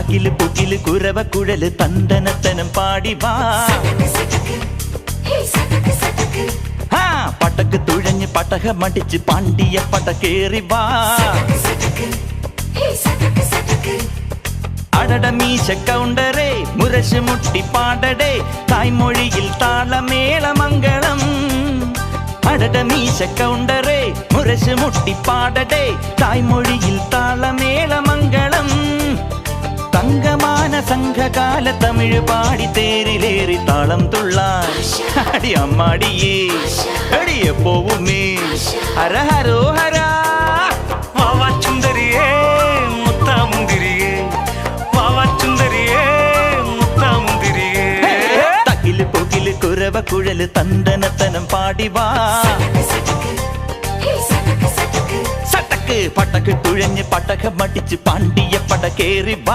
തകില് പുകില് കുരവ കുഴല് തന്തനത്തനം പാടി വാ. പടക്ക് തുഴഞ്ഞ് പടക മടിച്ച് പാണ്ടിയ പടക്കേറി വാ. അടട മീശ കൗണ്ടറേ മുരശ് മുട്ടി പാടടേ തായ്മൊഴിയിൽ താളമേള മംഗളം. അടട മീശ കൗണ്ടറേ മുരശ് മുട്ടി പാടടേ തായ്മൊഴിയിൽ താളമേള മംഗളം. തങ്കമാന സംഘകാല തമിഴ് പാടി തേരിലേറി താളം തുള്ളാൻ അടി അമ്മാടിയേ അടിയ പോവുമേ ഹര ഹരോ ഹരാ. വാവാ ചുന്ദരിയേ മുത്താമുന്തിരിയേ വാവാ ചുന്ദരിയേ മുത്താമുന്തിരിയേ. തകില് പുകില് കുരവ കുഴല് തന്തനത്തനം പാടി വാ. സട്ടക്ക് പടക്ക് തുഴഞ്ഞ് പടക മടിച്ച് പാണ്ടിയ പടക്കേറി വാ.